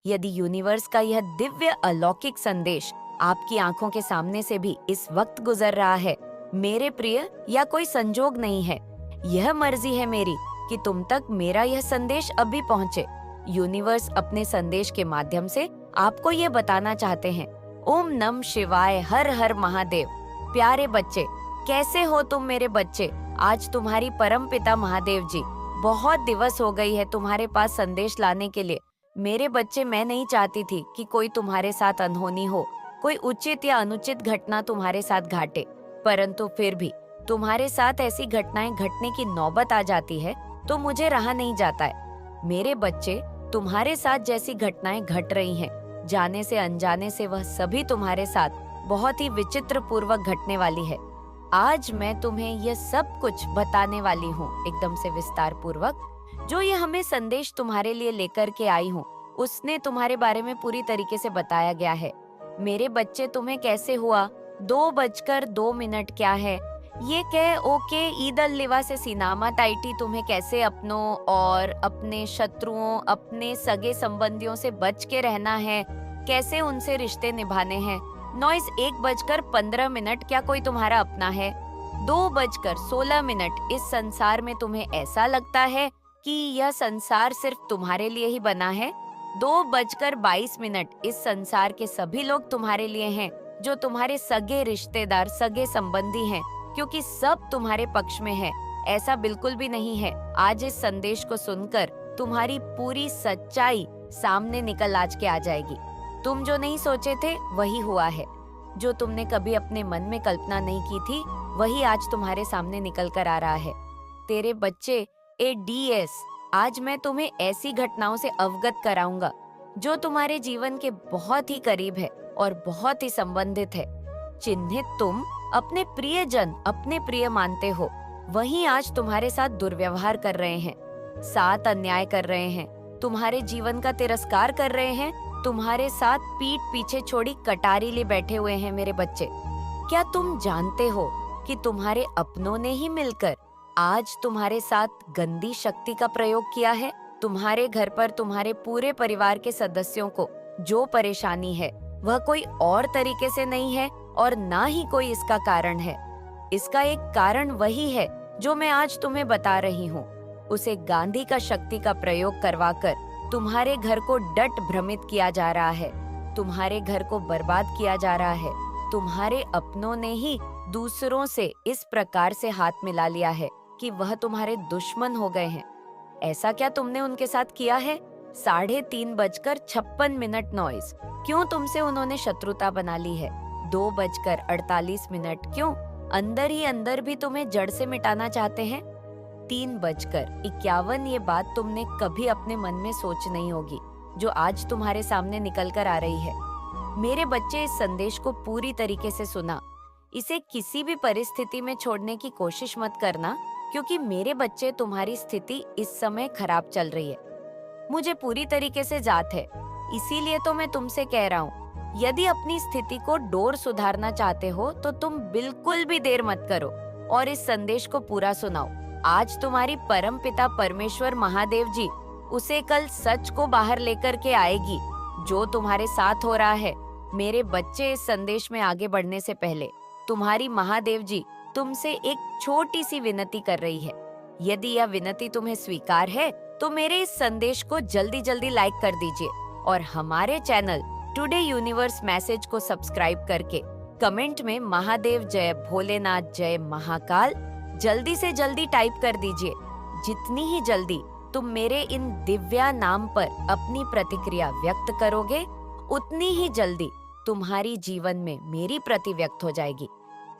यदि यूनिवर्स का यह दिव्य अलौकिक संदेश आपकी आंखों के सामने से भी इस वक्त गुजर रहा है, मेरे प्रिय, या कोई संजोग नहीं है, यह मर्जी है मेरी कि तुम तक मेरा यह संदेश अभी पहुंचे। यूनिवर्स अपने संदेश के माध्यम से आपको ये बताना चाहते हैं। ओम नम शिवाय, हर हर महादेव। प्यारे बच्चे, कैसे हो तुम मेरे बच्चे? आज तुम्हारी परम पिता महादेव जी बहुत दिवस हो गई है तुम्हारे पास संदेश लाने के लिए। मेरे बच्चे, मैं नहीं चाहती थी कि कोई तुम्हारे साथ अनहोनी हो, कोई उचित या अनुचित घटना तुम्हारे साथ घटे, परंतु फिर भी तुम्हारे साथ ऐसी घटनाएं घटने की नौबत आ जाती है तो मुझे रहा नहीं जाता है। मेरे बच्चे, तुम्हारे साथ जैसी घटनाएं घट रही हैं, जाने से अनजाने से वह सभी तुम्हारे साथ बहुत ही विचित्र पूर्वक घटने वाली है। आज मैं तुम्हें यह सब कुछ बताने वाली हूँ, एकदम से विस्तार पूर्वक। जो ये हमें संदेश तुम्हारे लिए लेकर के आई हूँ, उसने तुम्हारे बारे में पूरी तरीके से बताया गया है। मेरे बच्चे, तुम्हें कैसे हुआ 2:02 क्या है, ये कह ओके ईद अल लिवा से सीनामा टाइटी तुम्हें कैसे अपनों और अपने शत्रुओं, अपने सगे संबंधियों से बच के रहना है, कैसे उनसे रिश्ते निभाने हैं। नॉइस 1:15 क्या कोई तुम्हारा अपना है? 2:16 इस संसार में तुम्हें ऐसा लगता है कि यह संसार सिर्फ तुम्हारे लिए ही बना है? 2:22 इस संसार के सभी लोग तुम्हारे लिए हैं, जो तुम्हारे सगे रिश्तेदार, सगे संबंधी हैं, क्योंकि सब तुम्हारे पक्ष में है। ऐसा बिल्कुल भी नहीं है। आज इस संदेश को सुनकर तुम्हारी पूरी सच्चाई सामने निकल आज के आ जाएगी। तुम जो नहीं सोचे थे वही हुआ है। जो तुमने कभी अपने मन में कल्पना नहीं की थी वही आज तुम्हारे सामने निकल कर आ रहा है। तेरे बच्चे ADS, आज मैं तुम्हें ऐसी घटनाओं से अवगत कराऊंगा जो तुम्हारे जीवन के बहुत ही करीब है और बहुत ही संबंधित है। चिन्हित तुम अपने प्रियजन, अपने प्रिय मानते हो, वहीं आज तुम्हारे साथ दुर्व्यवहार कर रहे हैं, साथ अन्याय कर रहे हैं, तुम्हारे जीवन का तिरस्कार कर रहे हैं, तुम्हारे साथ पीठ पीछे छोड़ी कटारी ले बैठे हुए हैं। मेरे बच्चे, क्या तुम जानते हो कि तुम्हारे अपनों ने ही मिलकर आज तुम्हारे साथ गंदी शक्ति का प्रयोग किया है? तुम्हारे घर पर तुम्हारे पूरे परिवार के सदस्यों को जो परेशानी है वह कोई और तरीके से नहीं है और ना ही कोई इसका कारण है। इसका एक कारण वही है जो मैं आज तुम्हें बता रही हूँ। उसे गांधी का शक्ति का प्रयोग करवाकर तुम्हारे घर को डट भ्रमित किया जा रहा है, तुम्हारे घर को बर्बाद किया जा रहा है। तुम्हारे अपनों ने ही दूसरों से इस प्रकार से हाथ मिला लिया है कि वह तुम्हारे दुश्मन हो गए हैं। ऐसा क्या तुमने उनके साथ किया है? 3:56 नॉइस, क्यों तुमसे उन्होंने शत्रुता बना ली है? 2:48 क्यों अंदर ही अंदर भी तुम्हें जड़ से मिटाना चाहते हैं? 3:51 ये बात तुमने कभी अपने मन में सोच नहीं होगी, जो आज तुम्हारे सामने निकल कर आ रही है। मेरे बच्चे, इस संदेश को पूरी तरीके से सुना। इसे किसी भी परिस्थिति में छोड़ने की कोशिश मत करना, क्योंकि मेरे बच्चे, तुम्हारी स्थिति इस समय खराब चल रही है। मुझे पूरी तरीके से जात है, इसीलिए तो मैं तुमसे कह रहा हूँ, यदि अपनी स्थिति को डोर सुधारना चाहते हो तो तुम बिल्कुल भी देर मत करो और इस संदेश को पूरा सुनाओ। आज तुम्हारी परम पिता परमेश्वर महादेव जी उसे कल सच को बाहर लेकर के आएगी। जो तुम्हारे साथ हो रहा है, मेरे बच्चे, इस संदेश में आगे बढ़ने से पहले तुम्हारी महादेव जी तुमसे एक छोटी सी विनती कर रही है। यदि यह विनती तुम्हें स्वीकार है तो मेरे इस संदेश को जल्दी जल्दी लाइक कर दीजिए और हमारे चैनल टुडे यूनिवर्स मैसेज को सब्सक्राइब करके कमेंट में महादेव जय भोलेनाथ जय महाकाल जल्दी से जल्दी टाइप कर दीजिए। जितनी ही जल्दी तुम मेरे इन दिव्या नाम पर अपनी प्रतिक्रिया व्यक्त करोगे, उतनी ही जल्दी तुम्हारी जीवन में मेरी प्रति व्यक्त हो जाएगी।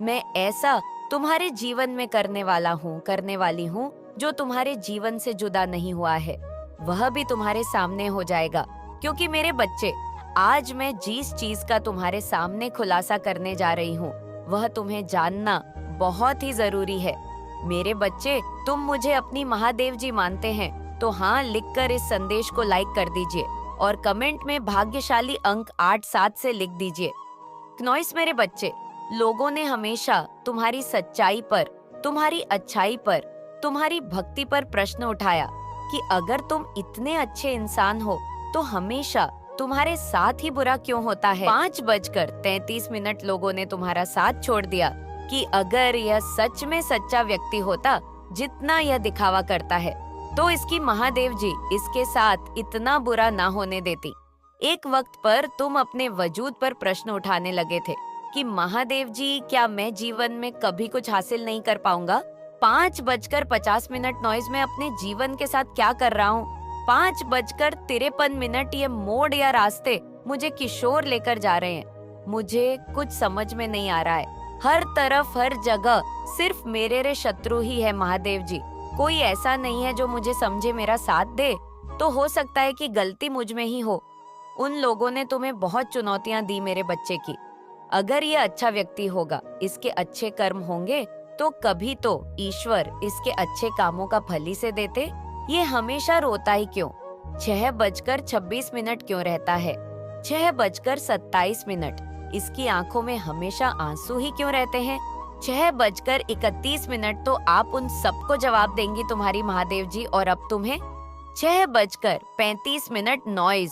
मैं ऐसा तुम्हारे जीवन में करने वाली हूँ जो तुम्हारे जीवन से जुदा नहीं हुआ है, वह भी तुम्हारे सामने हो जाएगा। क्योंकि मेरे बच्चे, आज मैं जिस चीज का तुम्हारे सामने खुलासा करने जा रही हूँ वह तुम्हें जानना बहुत ही जरूरी है। मेरे बच्चे, तुम मुझे अपनी महादेव जी मानते हैं तो हाँ लिखकर इस संदेश को लाइक कर दीजिए और कमेंट में भाग्यशाली अंक 87 से लिख दीजिए। क्नॉइस मेरे बच्चे, लोगों ने हमेशा तुम्हारी सच्चाई पर, तुम्हारी अच्छाई पर, तुम्हारी भक्ति पर प्रश्न उठाया कि अगर तुम इतने अच्छे इंसान हो तो हमेशा तुम्हारे साथ ही बुरा क्यों होता है? 5:33 लोगों ने तुम्हारा साथ छोड़ दिया कि अगर यह सच में सच्चा व्यक्ति होता जितना यह दिखावा करता है, तो इसकी महादेव जी इसके साथ इतना बुरा ना होने देती। एक वक्त पर तुम अपने वजूद पर प्रश्न उठाने लगे थे कि महादेव जी, क्या मैं जीवन में कभी कुछ हासिल नहीं कर पाऊंगा? 5:50 नॉइज में अपने जीवन के साथ क्या कर रहा हूँ? 5:53 ये मोड़ या रास्ते मुझे किशोर लेकर जा रहे हैं। मुझे कुछ समझ में नहीं आ रहा है। हर तरफ, हर जगह सिर्फ मेरे रे शत्रु ही है महादेव जी। कोई ऐसा नहीं है जो मुझे समझे, मेरा साथ दे। तो हो सकता है कि गलती मुझ में ही हो। उन लोगों ने तुम्हें बहुत चुनौतियां दी मेरे बच्चे की। अगर ये अच्छा व्यक्ति होगा, इसके अच्छे कर्म होंगे, तो कभी तो ईश्वर इसके अच्छे कामों का फल ही से देते। ये हमेशा रोता ही क्यों? 6:26 क्यों रहता है? 6:27। इसकी आंखों में हमेशा आंसू ही क्यों रहते हैं? 6:31 तो आप उन सबको जवाब देंगी तुम्हारी महादेव जी। और अब तुम्हें 6:35 नॉइज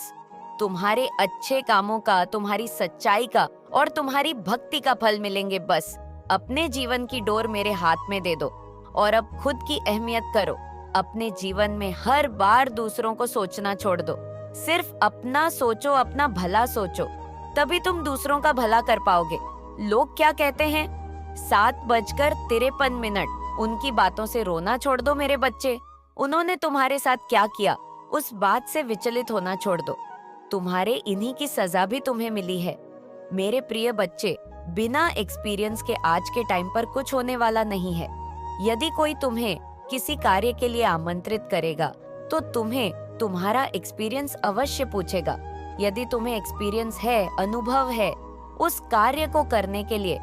तुम्हारे अच्छे कामों का, तुम्हारी सच्चाई का और तुम्हारी भक्ति का फल मिलेंगे। बस अपने जीवन की डोर मेरे हाथ में दे दो और अब खुद की अहमियत करो। अपने जीवन में हर बार दूसरों को सोचना छोड़ दो। सिर्फ अपना सोचो, अपना भला सोचो, तभी तुम दूसरों का भला कर पाओगे। लोग क्या कहते हैं? 7:53 उनकी बातों से रोना छोड़ दो मेरे बच्चे। उन्होंने तुम्हारे साथ क्या किया, उस बात से विचलित होना छोड़ दो। तुम्हारे इन्हीं की सजा भी तुम्हें मिली है। मेरे प्रिय बच्चे, बिना एक्सपीरियंस के आज के टाइम पर कुछ होने वाला नहीं है। यदि कोई तुम्हें किसी कार्य के लिए आमंत्रित करेगा, तो तुम्हें तुम्हारा एक्सपीरियंस अवश्य पूछेगा। यदि तुम्हें एक्सपीरियंस है, अनुभव है उस कार्य को करने के लिए,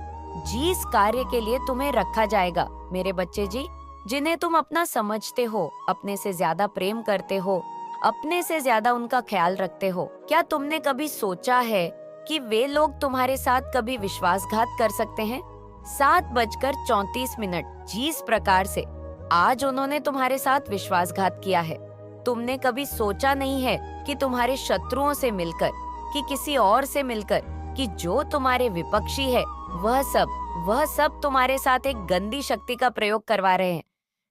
जिस कार्य के लिए तुम्हें रखा जाएगा, मेरे बच्चे जी, जिन्हें तुम अपना समझते हो, अपने से ज्यादा प्रेम करते हो, अपने से ज्यादा उनका ख्याल रखते हो, क्या तुमने कभी सोचा है कि वे लोग तुम्हारे साथ कभी विश्वासघात कर सकते हैं? 7:34 जिस प्रकार से आज उन्होंने तुम्हारे साथ विश्वासघात किया है, तुमने कभी सोचा नहीं है कि तुम्हारे शत्रुओं से मिलकर, कि किसी और से मिलकर, कि जो तुम्हारे विपक्षी है, वह सब तुम्हारे साथ एक गंदी शक्ति का प्रयोग करवा रहे हैं।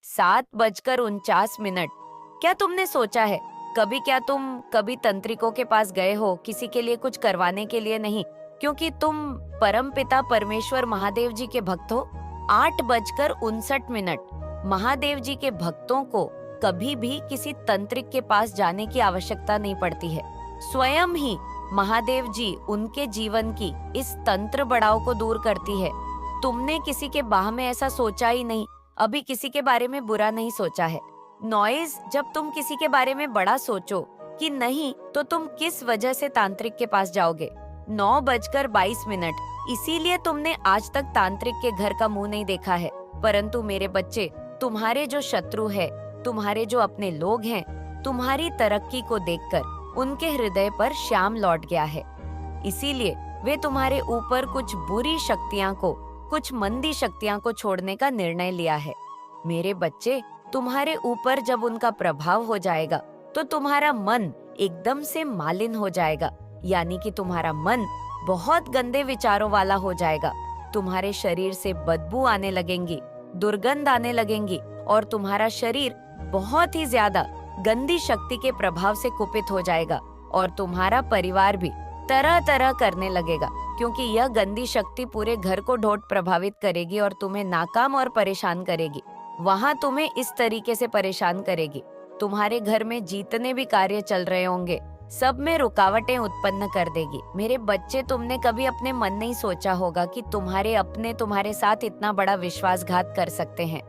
7:49 क्या तुमने सोचा है कभी, क्या तुम कभी तंत्रिकों के पास गए हो किसी के लिए कुछ करवाने के लिए? नहीं, क्योंकि तुम परमपिता परमेश्वर महादेव जी के भक्त हो। 8:59 महादेव जी के भक्तों को कभी भी किसी तंत्रिक के पास जाने की आवश्यकता नहीं पड़ती है। स्वयं ही महादेव जी उनके जीवन की इस तंत्र बढ़ाव को दूर करती है। तुमने किसी के बाह में ऐसा सोचा ही नहीं, अभी किसी के बारे में बुरा नहीं सोचा है। नॉइज, जब तुम किसी के बारे में बड़ा सोचो कि नहीं, तो तुम किस वजह से तांत्रिक के पास जाओगे? 9:22 इसीलिए तुमने आज तक तांत्रिक के घर का मुंह नहीं देखा है। परंतु मेरे बच्चे, तुम्हारे जो शत्रु है, तुम्हारे जो अपने लोग हैं, तुम्हारी तरक्की को देखकर उनके हृदय पर श्याम लौट गया है। इसीलिए वे तुम्हारे ऊपर कुछ बुरी शक्तियां को, कुछ मंदी शक्तियां को छोड़ने का निर्णय लिया है। मेरे बच्चे, तुम्हारे ऊपर जब उनका प्रभाव हो जाएगा, तो तुम्हारा मन एकदम से मालिन हो जाएगा, यानी कि तुम्हारा मन बहुत गंदे विचारों वाला हो जाएगा। तुम्हारे शरीर से बदबू आने लगेंगी, दुर्गंध आने लगेंगी और तुम्हारा शरीर बहुत ही ज्यादा गंदी शक्ति के प्रभाव से कुपित हो जाएगा और तुम्हारा परिवार भी तरह तरह करने लगेगा, क्योंकि यह गंदी शक्ति पूरे घर को ढोट प्रभावित करेगी और तुम्हें नाकाम और परेशान करेगी। वहाँ तुम्हें इस तरीके से परेशान करेगी, तुम्हारे घर में जितने भी कार्य चल रहे होंगे सब में रुकावटें उत्पन्न कर देगी। मेरे बच्चे, तुमने कभी अपने मन नहीं सोचा होगा कि तुम्हारे अपने तुम्हारे साथ इतना बड़ा विश्वासघात कर सकते हैं।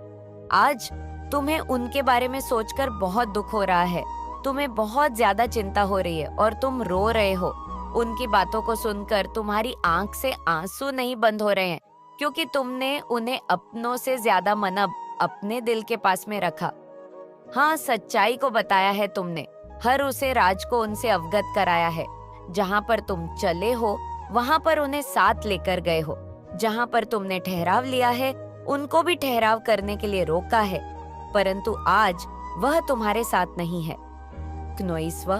आज तुम्हें उनके बारे में सोचकर बहुत दुख हो रहा है, तुम्हें बहुत ज्यादा चिंता हो रही है और तुम रो रहे हो। उनकी बातों को सुनकर तुम्हारी आंख से आंसू नहीं बंद हो रहे हैं, क्योंकि तुमने उन्हें अपनों से ज्यादा मनब अपने दिल के पास में रखा। हाँ, सच्चाई को बताया है तुमने, हर उसे राज को उनसे अवगत कराया है। जहाँ पर तुम चले हो वहाँ पर उन्हें साथ लेकर गए हो। जहाँ पर तुमने ठहराव लिया है उनको भी ठहराव करने के लिए रोका है, परंतु आज वह तुम्हारे साथ नहीं है। क्नोइस्वा,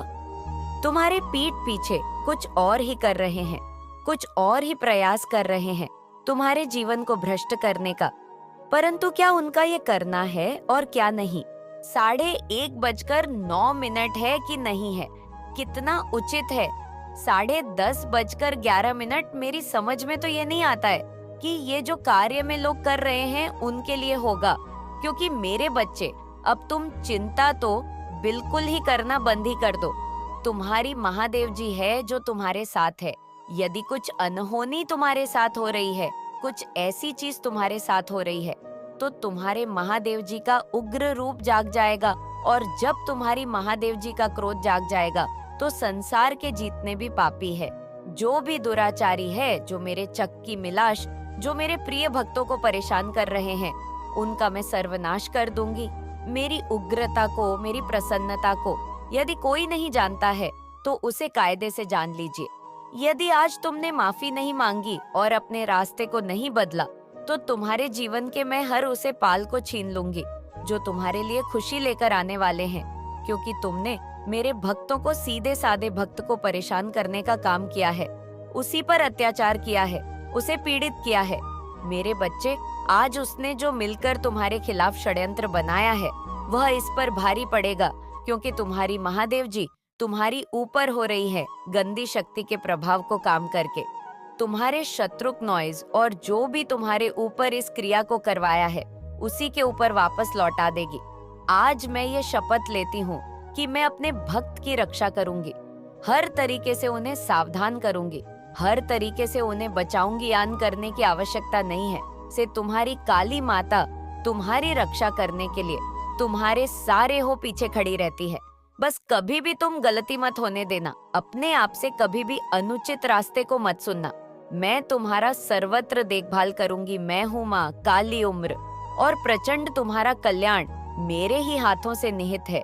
तुम्हारे पीठ पीछे कुछ और ही कर रहे हैं, कुछ और ही प्रयास कर रहे हैं तुम्हारे जीवन को भ्रष्ट करने का। परंतु क्या उनका ये करना है और क्या नहीं? 1:01 है कि नहीं है? कितना उचित है? 10:10 मेरी समझ में तो ये नहीं आता है कि ये जो कार्य में लोग कर रहे हैं उनके लिए होगा, क्योंकि मेरे बच्चे, अब तुम चिंता तो बिल्कुल ही करना बंद ही कर दो। तुम्हारी महादेव जी है जो तुम्हारे साथ है। यदि कुछ अनहोनी तुम्हारे साथ हो रही है, कुछ ऐसी चीज तुम्हारे साथ हो रही है, तो तुम्हारे महादेव जी का उग्र रूप जाग जाएगा। और जब तुम्हारी महादेव जी का क्रोध जाग जाएगा तो संसार के जितने भी पापी है, जो भी दुराचारी है, जो मेरे चक्की मिलाश, जो मेरे प्रिय भक्तों को परेशान कर रहे हैं, उनका मैं सर्वनाश कर दूंगी। मेरी उग्रता को, मेरी प्रसन्नता को यदि कोई नहीं जानता है तो उसे कायदे से जान लीजिए। यदि आज तुमने माफी नहीं मांगी और अपने रास्ते को नहीं बदला, तो तुम्हारे जीवन के मैं हर उसे पाल को छीन लूंगी जो तुम्हारे लिए खुशी लेकर आने वाले हैं, क्योंकि तुमने मेरे भक्तों को, सीधे साधे भक्त को परेशान करने का काम किया है, उसी पर अत्याचार किया है, उसे पीड़ित किया है। मेरे बच्चे, आज उसने जो मिलकर तुम्हारे खिलाफ षड्यंत्र बनाया है वह इस पर भारी पड़ेगा, क्योंकि तुम्हारी महादेव जी तुम्हारी ऊपर हो रही है गंदी शक्ति के प्रभाव को काम करके। तुम्हारे शत्रुक नॉइज और जो भी तुम्हारे ऊपर इस क्रिया को करवाया है उसी के ऊपर वापस लौटा देगी। आज मैं ये शपथ लेती हूँ कि मैं अपने भक्त की रक्षा करूंगी, हर तरीके से उन्हें सावधान करूंगी, हर तरीके से उन्हें बचाऊंगी। यान करने की आवश्यकता नहीं है, से तुम्हारी काली माता तुम्हारी रक्षा करने के लिए तुम्हारे सारे हो पीछे खड़ी रहती है। बस कभी भी तुम गलती मत होने देना, अपने आप से कभी भी अनुचित रास्ते को मत सुनना। मैं तुम्हारा सर्वत्र देखभाल करूंगी। मैं हूँ माँ काली उम्र, और प्रचंड तुम्हारा कल्याण मेरे ही हाथों से निहित है।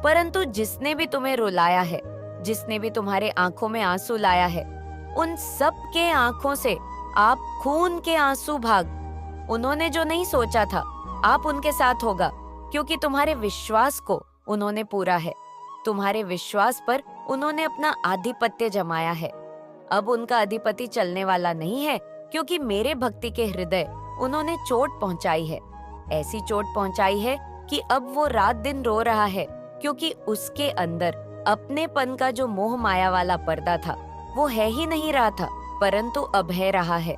परंतु जिसने भी तुम्हें रुलाया है, जिसने भी तुम्हारे आंखों में आंसू लाया है, उन सब के आंखों से आप खून के आंसू भाग। उन्होंने जो नहीं सोचा था आप उनके साथ होगा, क्योंकि तुम्हारे विश्वास को उन्होंने पूरा है। तुम्हारे विश्वास पर उन्होंने अपना आधिपत्य जमाया है। अब उनका अधिपति चलने वाला नहीं है, क्योंकि मेरे भक्ति के हृदय उन्होंने चोट पहुंचाई है। ऐसी चोट पहुंचाई है कि अब वो रात दिन रो रहा है, क्योंकि उसके अंदर अपनेपन का जो मोह माया वाला पर्दा था वो है ही नहीं रहा था, परंतु अब है रहा है।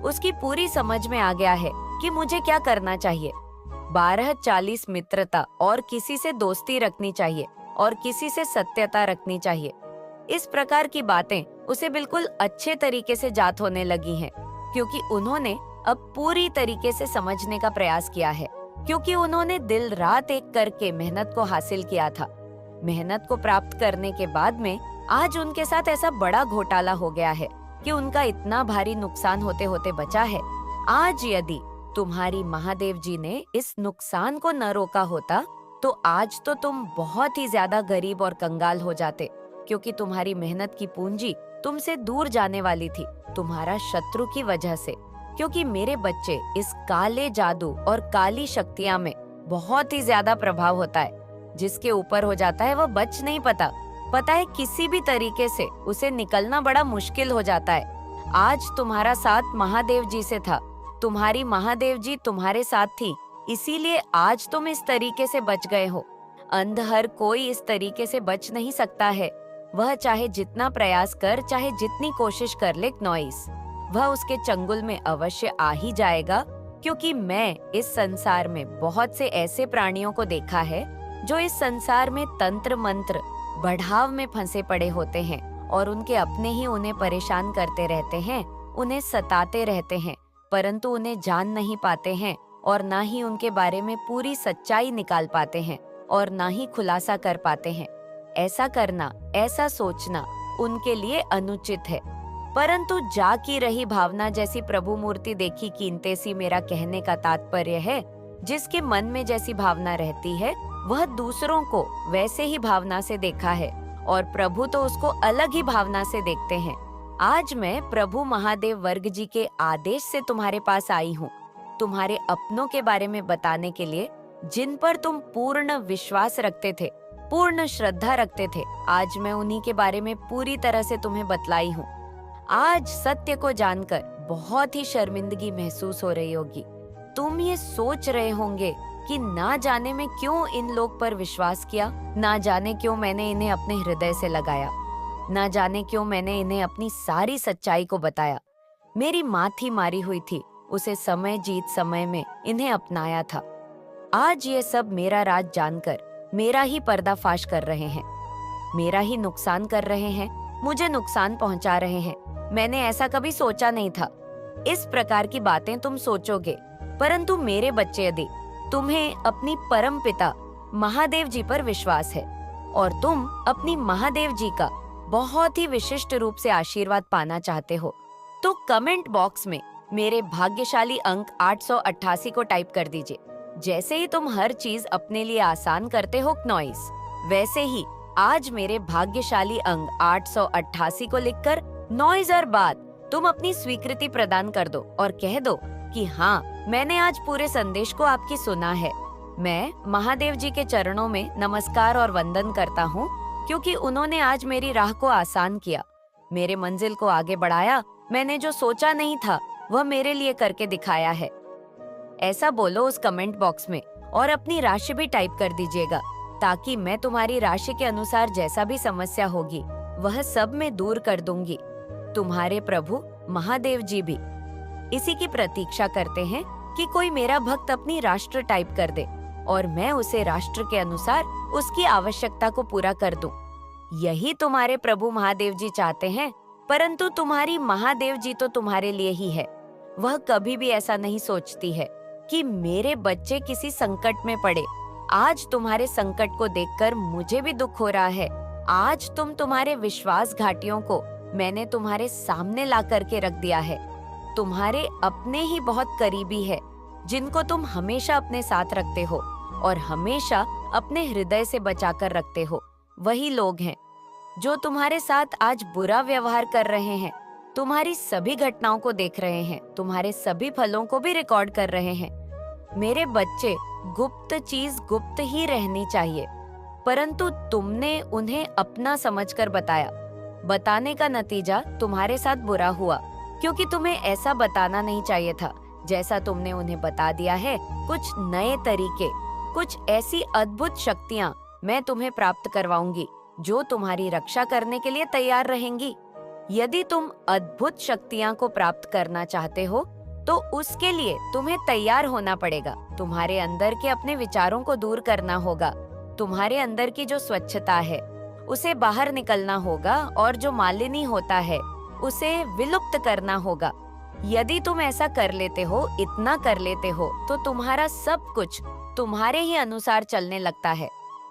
उसकी पूरी समझ में आ गया है कि मुझे क्या करना चाहिए। 12-40 मित्रता और किसी से दोस्ती रखनी चाहिए और किसी से सत्यता रखनी चाहिए। इस प्रकार की बातें उसे बिल्कुल अच्छे तरीके से जात होने लगी हैं, क्योंकि उन्होंने अब पूरी तरीके से समझने का प्रयास किया है, क्योंकि उन्होंने दिन रात एक करके मेहनत को हासिल किया था। मेहनत को प्राप्त करने के बाद में आज उनके साथ ऐसा बड़ा घोटाला हो गया है कि उनका इतना भारी नुकसान होते होते बचा है। आज यदि तुम्हारी महादेव जी ने इस नुकसान को न रोका होता तो आज तो तुम बहुत ही ज्यादा गरीब और कंगाल हो जाते, क्योंकि तुम्हारी मेहनत की पूंजी तुमसे दूर जाने वाली थी, तुम्हारा शत्रु की वजह से। क्योंकि मेरे बच्चे, इस काले जादू और काली शक्तियां में बहुत ही ज्यादा प्रभाव होता है। जिसके ऊपर हो जाता है वह बच नहीं पता है किसी भी तरीके से उसे निकलना बड़ा मुश्किल हो जाता है। आज तुम्हारा साथ महादेव जी से था, तुम्हारी महादेव जी तुम्हारे साथ थी, इसीलिए आज तुम इस तरीके से बच गए हो। अंधहर कोई इस तरीके से बच नहीं सकता है। वह चाहे जितना प्रयास कर, चाहे जितनी कोशिश कर ले नॉइस, वह उसके चंगुल में अवश्य आ ही जाएगा। क्योंकि मैं इस संसार में बहुत से ऐसे प्राणियों को देखा है जो इस संसार में तंत्र मंत्र बढ़ाव में फंसे पड़े होते हैं और उनके अपने ही उन्हें परेशान करते रहते हैं, उन्हें सताते रहते हैं, परंतु उन्हें जान नहीं पाते हैं और ना ही उनके बारे में पूरी सच्चाई निकाल पाते हैं और ना ही खुलासा कर पाते हैं। ऐसा करना, ऐसा सोचना उनके लिए अनुचित है। परंतु जा की रही भावना जैसी प्रभु मूर्ति देखी कीमते सी, मेरा कहने का तात्पर्य है जिसके मन में जैसी भावना रहती है वह दूसरों को वैसे ही भावना से देखा है, और प्रभु तो उसको अलग ही भावना से देखते हैं। आज मैं प्रभु महादेव वर्ग जी के आदेश से तुम्हारे पास आई हूँ, तुम्हारे अपनों के बारे में बताने के लिए, जिन पर तुम पूर्ण विश्वास रखते थे, पूर्ण श्रद्धा रखते थे, आज मैं उन्हीं के बारे में पूरी तरह से तुम्हें बतलाई हूँ। आज सत्य को जानकर बहुत ही शर्मिंदगी महसूस हो रही होगी। तुम ये सोच रहे होंगे कि ना जाने में क्यों इन लोग पर विश्वास किया, ना जाने क्यों मैंने इन्हें अपने हृदय से लगाया, ना जाने क्यों मैंने इन्हें अपनी सारी सच्चाई को बताया। मेरी माँ थी मारी हुई थी, उसे समय जीत समय में इन्हें अपनाया था। आज ये सब मेरा राज जानकर मेरा ही पर्दाफाश कर रहे हैं, मेरा ही नुकसान कर रहे हैं, मुझे नुकसान पहुंचा रहे हैं। मैंने ऐसा कभी सोचा नहीं था। इस प्रकार की बातें तुम सोचोगे, परंतु मेरे बच्चे, यदि तुम्हें अपनी परम पिता महादेव जी पर विश्वास है और तुम अपनी महादेव जी का बहुत ही विशिष्ट रूप से आशीर्वाद पाना चाहते हो, तो कमेंट बॉक्स में मेरे भाग्यशाली अंक 888 को टाइप कर दीजिए। जैसे ही तुम हर चीज अपने लिए आसान करते हो नॉइस, वैसे ही आज मेरे भाग्यशाली अंक 888 को लिखकर नॉइज और बाद तुम अपनी स्वीकृति प्रदान कर दो और कह दो कि हाँ, मैंने आज पूरे संदेश को आपकी सुना है। मैं महादेव जी के चरणों में नमस्कार और वंदन करता हूँ, क्योंकि उन्होंने आज मेरी राह को आसान किया, मेरे मंजिल को आगे बढ़ाया। मैंने जो सोचा नहीं था वह मेरे लिए करके दिखाया है। ऐसा बोलो उस कमेंट बॉक्स में और अपनी राशि भी टाइप कर दीजिएगा, ताकि मैं तुम्हारी राशि के अनुसार जैसा भी समस्या होगी वह सब मैं दूर कर दूंगी। तुम्हारे प्रभु महादेव जी भी इसी की प्रतीक्षा करते हैं कि कोई मेरा भक्त अपनी राष्ट्र टाइप कर दे और मैं उसे राष्ट्र के अनुसार उसकी आवश्यकता को पूरा कर दूं। यही तुम्हारे प्रभु महादेव जी चाहते हैं, परंतु तुम्हारी महादेव जी तो तुम्हारे लिए ही है। वह कभी भी ऐसा नहीं सोचती है कि मेरे बच्चे किसी संकट में पड़े। आज तुम्हारे संकट को देखकर मुझे भी दुख हो रहा है। आज तुम्हारे विश्वासघाटियों को मैंने तुम्हारे सामने ला करके रख दिया है। तुम्हारे अपने ही बहुत करीबी है, जिनको तुम हमेशा अपने साथ रखते हो और हमेशा अपने हृदय से बचाकर रखते हो। वही लोग हैं जो तुम्हारे साथ आज बुरा व्यवहार कर रहे हैं, तुम्हारी सभी घटनाओं को देख रहे हैं, तुम्हारे सभी फलों को भी रिकॉर्ड कर रहे हैं। मेरे बच्चे, गुप्त चीज गुप्त ही रहनी चाहिए, परंतु तुमने उन्हें अपना समझकर बताया। बताने का नतीजा तुम्हारे साथ बुरा हुआ, क्योंकि तुम्हें ऐसा बताना नहीं चाहिए था जैसा तुमने उन्हें बता दिया है। कुछ नए तरीके, कुछ ऐसी अद्भुत शक्तियाँ मैं तुम्हें प्राप्त करवाऊंगी जो तुम्हारी रक्षा करने के लिए तैयार रहेंगी। यदि तुम अद्भुत शक्तियाँ को प्राप्त करना चाहते हो तो उसके लिए तुम्हें तैयार होना पड़ेगा। तुम्हारे अंदर के अपने विचारों को दूर करना होगा, तुम्हारे अंदर की जो स्वच्छता है उसे बाहर निकलना होगा और जो मालिनी होता है उसे विलुप्त करना होगा। यदि तुम ऐसा कर लेते हो, इतना कर लेते हो, तो तुम्हारा सब कुछ तुम्हारे ही अनुसार चलने लगता है।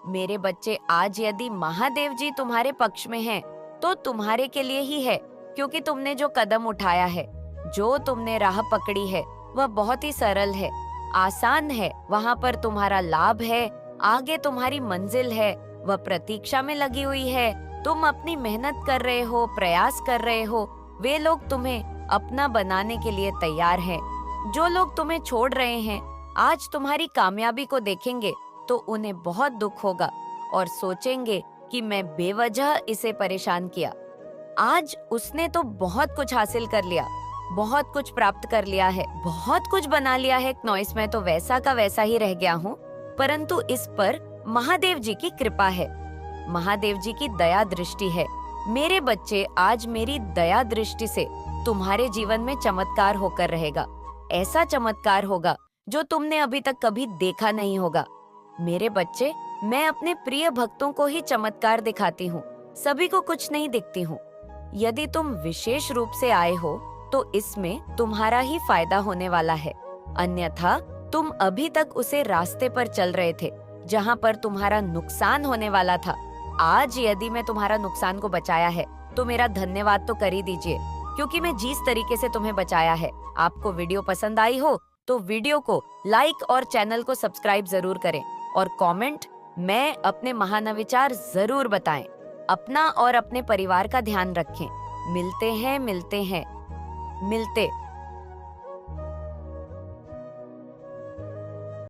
मेरे बच्चे, आज यदि महादेव जी तुम्हारे पक्ष में हैं, तो तुम्हारे के लिए ही है, क्योंकि तुमने जो कदम उठाया है, जो तुमने राह पकड़ी है, वह बहुत ही सरल है, आसान है। वहाँ पर तुम्हारा लाभ है, आगे तुम्हारी मंजिल है, वह प्रतीक्षा में लगी हुई है। तुम अपनी मेहनत कर रहे हो, प्रयास कर रहे हो, वे लोग तुम्हें अपना बनाने के लिए तैयार हैं। जो लोग तुम्हें छोड़ रहे हैं, आज तुम्हारी कामयाबी को देखेंगे तो उन्हें बहुत दुख होगा और सोचेंगे कि मैं बेवजह इसे परेशान किया। आज उसने तो बहुत कुछ हासिल कर लिया, बहुत कुछ प्राप्त कर लिया है, बहुत कुछ बना लिया है नॉइस। मैं तो वैसा का वैसा ही रह गया हूँ, परंतु इस पर महादेव जी की कृपा है, महादेव जी की दया दृष्टि है। मेरे बच्चे, आज मेरी दया दृष्टि से तुम्हारे जीवन में चमत्कार होकर रहेगा। ऐसा चमत्कार होगा जो तुमने अभी तक कभी देखा नहीं होगा। मेरे बच्चे, मैं अपने प्रिय भक्तों को ही चमत्कार दिखाती हूँ, सभी को कुछ नहीं दिखती हूँ। यदि तुम विशेष रूप से आए हो तो इसमें तुम्हारा ही फायदा होने वाला है, अन्यथा तुम अभी तक उसे रास्ते पर चल रहे थे जहाँ पर तुम्हारा नुकसान होने वाला था। आज यदि मैं तुम्हारा नुकसान को बचाया है तो मेरा धन्यवाद तो कर ही दीजिए, क्योंकि मैं जिस तरीके से तुम्हें बचाया है। आपको वीडियो पसंद आई हो तो वीडियो को लाइक और चैनल को सब्सक्राइब जरूर करें और कमेंट में अपने महान विचार जरूर बताएं। अपना और अपने परिवार का ध्यान रखें। मिलते हैं।